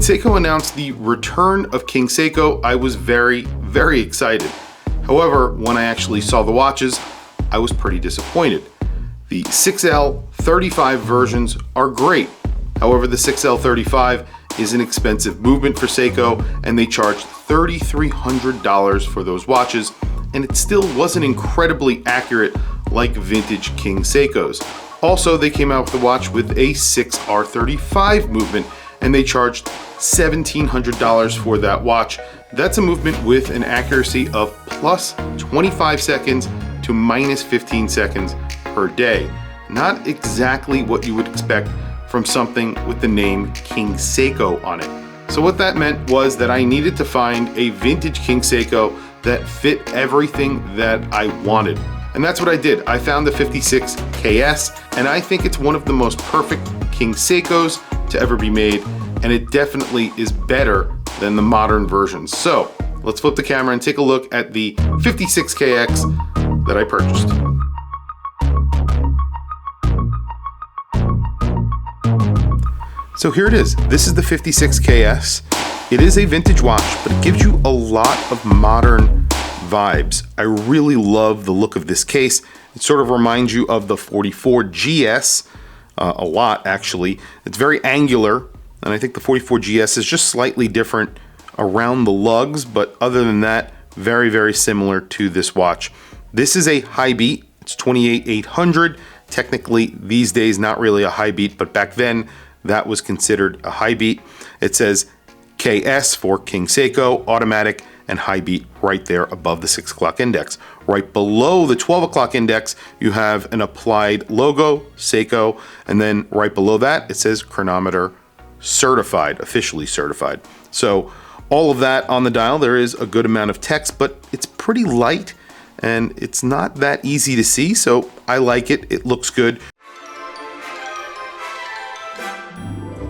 Seiko announced the return of King Seiko, I was very, very excited. However, when I actually saw the watches, I was pretty disappointed. The 6L35 versions are great. However, the 6L35 is an expensive movement for Seiko, and they charged $3,300 for those watches, and it still wasn't incredibly accurate like vintage King Seikos. Also, they came out with the watch with a 6R35 movement, and they charged $1,700 for that watch. That's a movement with an accuracy of plus 25 seconds to minus 15 seconds per day. Not exactly what you would expect from something with the name King Seiko on it. So what that meant was that I needed to find a vintage King Seiko that fit everything that I wanted. And that's what I did. I found the 56KS, and I think it's one of the most perfect King Seikos to ever be made, and it definitely is better than the modern versions. So let's flip the camera and take a look at the 56KX that I purchased. So here it is. This is the 56KS. It is a vintage watch, but it gives you a lot of modern vibes. I really love the look of this case. It sort of reminds you of the 44GS a lot, actually. It's very angular, and I think the 44GS is just slightly different around the lugs, but other than that, very, very similar to this watch. This is a high beat. It's 28800. Technically, these days, not really a high beat, but back then, that was considered a high beat. It says KS for King Seiko, automatic, and high beat right there above the 6 o'clock index. Right below the 12 o'clock index, you have an applied logo, Seiko, and then right below that, it says Chronometer certified, officially certified. So all of that on the dial, there is a good amount of text, but it's pretty light and it's not that easy to see, so I like it. It looks good.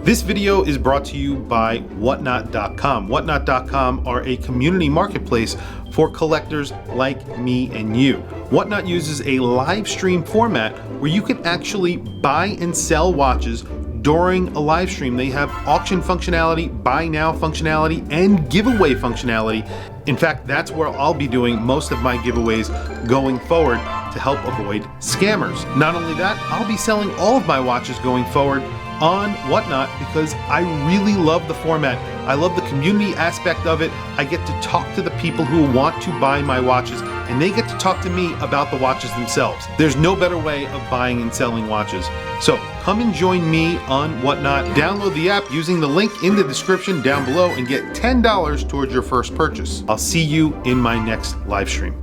This video is brought to you by Whatnot.com. Whatnot.com are a community marketplace for collectors like me and you. Whatnot uses a live stream format where you can actually buy and sell watches during a live stream. They have auction functionality, buy now functionality, and giveaway functionality. In fact, that's where I'll be doing most of my giveaways going forward to help avoid scammers. Not only that, I'll be selling all of my watches going forward on Whatnot because I really love the format. I love the community aspect of it. I get to talk to the people who want to buy my watches, and they get to talk to me about the watches themselves. There's no better way of buying and selling watches. So come and join me on Whatnot. Download the app using the link in the description down below and get $10 towards your first purchase. I'll see you in my next live stream.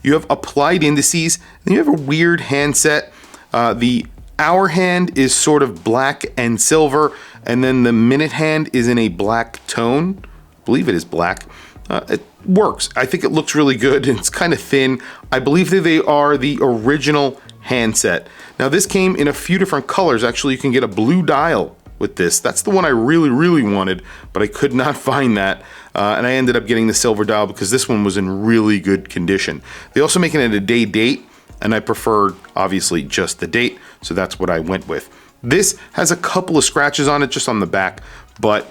You have applied indices, and you have a weird handset. The hour hand is sort of black and silver, and then the minute hand is in a black tone. I believe it is black. It works. I think it looks really good. It's kind of thin. I believe that they are the original handset. Now this came in a few different colors. Actually, you can get a blue dial with this. That's the one I really, really wanted, but I could not find that. And I ended up getting the silver dial because this one was in really good condition. They also make it at a day date, and I preferred, obviously, just the date, so that's what I went with. This has a couple of scratches on it, just on the back, but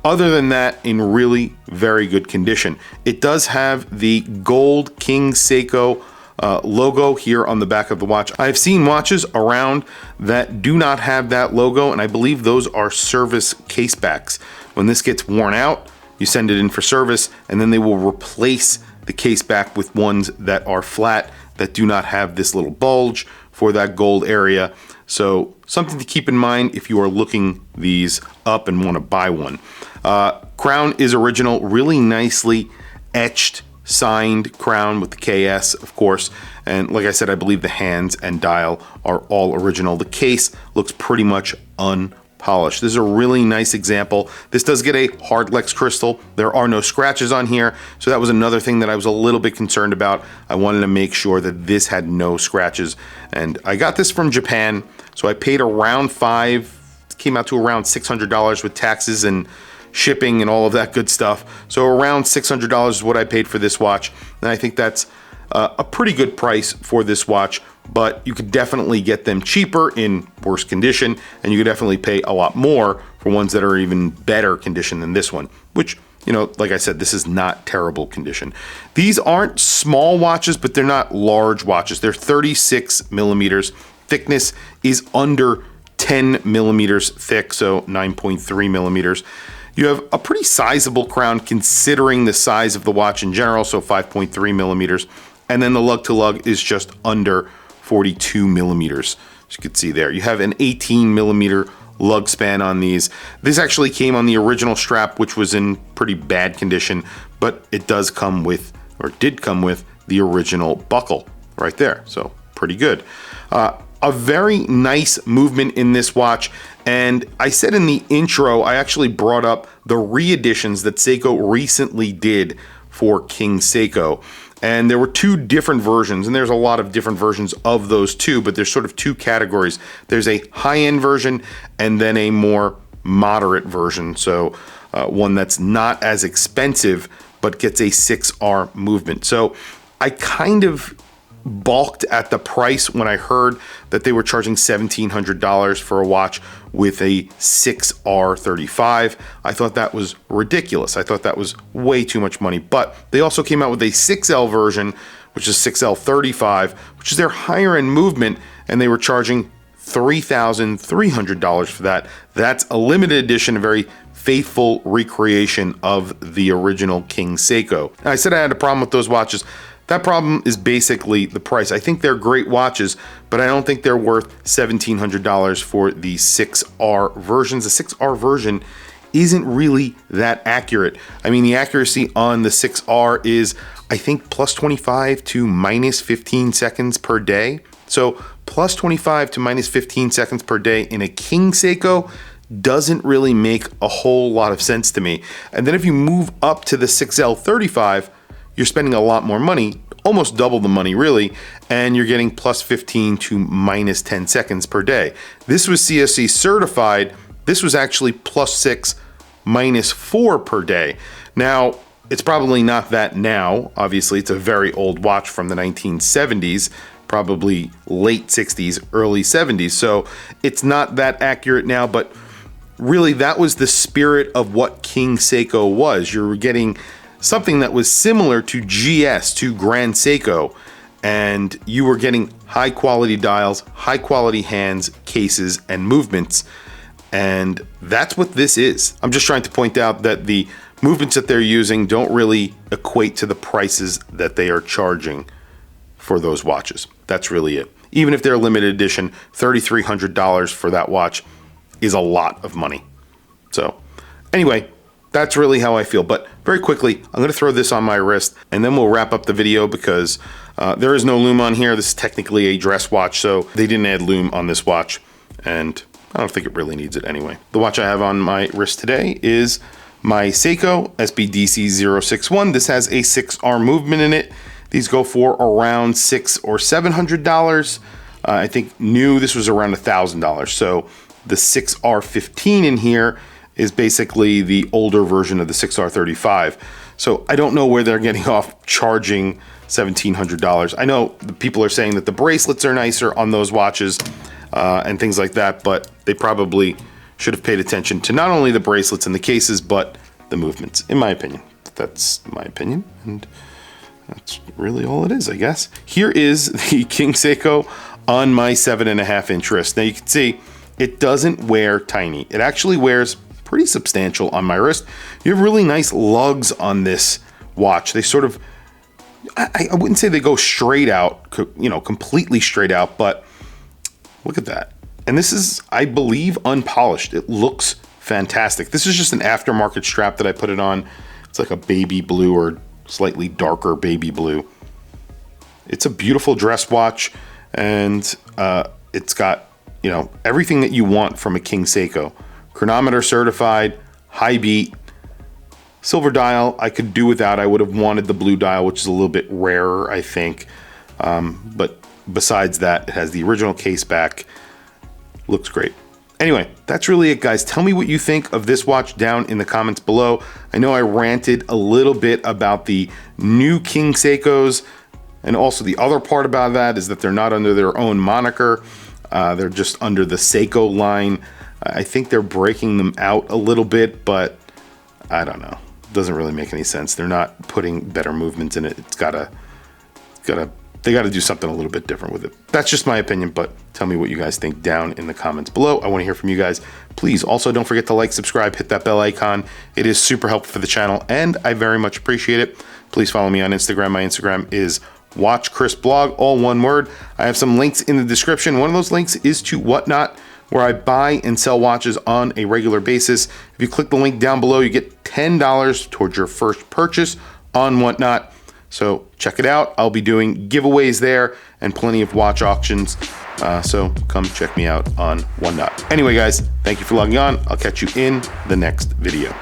other than that, in really very good condition. It does have the gold King Seiko logo here on the back of the watch. I've seen watches around that do not have that logo, and I believe those are service case backs. When this gets worn out, you send it in for service, and then they will replace the case back with ones that are flat, that do not have this little bulge for that gold area. So something to keep in mind if you are looking these up and want to buy one. Crown is original, really nicely etched, signed crown with the KS, of course. And like I said, I believe the hands and dial are all original. The case looks pretty much unpolished. This is a really nice example. This does get a hard Lex crystal. There are no scratches on here, so that was another thing that I was a little bit concerned about. I wanted to make sure that this had no scratches, and I got this from Japan, so I paid around it came out to around $600 with taxes and shipping and all of that good stuff. So around $600 is what I paid for this watch, and I think that's a pretty good price for this watch, but you could definitely get them cheaper in worse condition, and you could definitely pay a lot more for ones that are even better condition than this one, which, you know, like I said, this is not terrible condition. These aren't small watches, but they're not large watches. They're 36 millimeters. Thickness is under 10 millimeters thick, so 9.3 millimeters. You have a pretty sizable crown considering the size of the watch in general, so 5.3 millimeters. And then the lug to lug is just under 42 millimeters. As you can see there, you have an 18 millimeter lug span on these. This actually came on the original strap, which was in pretty bad condition, but it does come with, or did come with, the original buckle right there. So pretty good. A very nice movement in this watch. And I said in the intro, I actually brought up the re-editions that Seiko recently did for King Seiko. And there were two different versions, and there's a lot of different versions of those two, but there's sort of two categories. There's a high-end version and then a more moderate version. So one that's not as expensive, but gets a 6R movement. So I kind of balked at the price when I heard that they were charging $1,700 for a watch with a 6R35. I thought that was ridiculous. I thought that was way too much money, but they also came out with a 6L version, which is 6L35, which is their higher end movement, and they were charging $3,300 for that. That's a limited edition, a very faithful recreation of the original King Seiko. I said I had a problem with those watches. That problem is basically the price. I think they're great watches, but I don't think they're worth $1,700 for the 6R versions. The 6R version isn't really that accurate. I mean, the accuracy on the 6R is, I think, plus 25 to minus 15 seconds per day. So plus 25 to minus 15 seconds per day in a King Seiko doesn't really make a whole lot of sense to me. And then if you move up to the 6L35, you're spending a lot more money, almost double the money really, and you're getting plus 15 to minus 10 seconds per day. This was COSC certified. This was actually plus 6, minus 4 per day. Now, it's probably not that now. Obviously, it's a very old watch from the 1970s, probably late 60s, early 70s. So it's not that accurate now, but really that was the spirit of what King Seiko was. You were getting something that was similar to GS, to Grand Seiko, and you were getting high quality dials, high quality hands, cases, and movements. And that's what this is. I'm just trying to point out that the movements that they're using don't really equate to the prices that they are charging for those watches. That's really it. Even if they're limited edition, $3,300 for that watch is a lot of money. So anyway, that's really how I feel. But very quickly, I'm going to throw this on my wrist and then we'll wrap up the video because there is no lume on here. This is technically a dress watch, so they didn't add lume on this watch, and I don't think it really needs it anyway. The watch I have on my wrist today is my Seiko SBDC061. This has a 6R movement in it. These go for around $600 or $700. I think new, this was around $1,000. So the 6R15 in here is basically the older version of the 6R35. So I don't know where they're getting off charging $1,700. I know the people are saying that the bracelets are nicer on those watches and things like that, but they probably should have paid attention to not only the bracelets and the cases, but the movements, in my opinion. That's my opinion, and that's really all it is, I guess. Here is the King Seiko on my 7.5 inch wrist. Now you can see it doesn't wear tiny. It actually wears pretty substantial on my wrist. You have really nice lugs on this watch. They sort of, I wouldn't say they go straight out, you know, completely straight out, but look at that. And this is, I believe, unpolished. It looks fantastic. This is just an aftermarket strap that I put it on. It's like a baby blue or slightly darker baby blue. It's a beautiful dress watch, and it's got, you know, everything that you want from a King Seiko. Chronometer certified, high beat, silver dial. I could do without. I would have wanted the blue dial, which is a little bit rarer, I think. But besides that, it has the original case back. Looks great. Anyway, that's really it, guys. Tell me what you think of this watch down in the comments below. I know I ranted a little bit about the new King Seikos, and also the other part about that is that they're not under their own moniker. They're just under the Seiko line. I think they're breaking them out a little bit, but I don't know. It doesn't really make any sense. They're not putting better movements in it. They gotta do something a little bit different with it. That's just my opinion, but tell me what you guys think down in the comments below. I wanna hear from you guys. Please also don't forget to like, subscribe, hit that bell icon. It is super helpful for the channel and I very much appreciate it. Please follow me on Instagram. My Instagram is WatchChrisBlog, all one word. I have some links in the description. One of those links is to Whatnot, where I buy and sell watches on a regular basis. If you click the link down below, you get $10 towards your first purchase on Whatnot. So check it out. I'll be doing giveaways there and plenty of watch auctions. So come check me out on Whatnot. Anyway, guys, thank you for logging on. I'll catch you in the next video.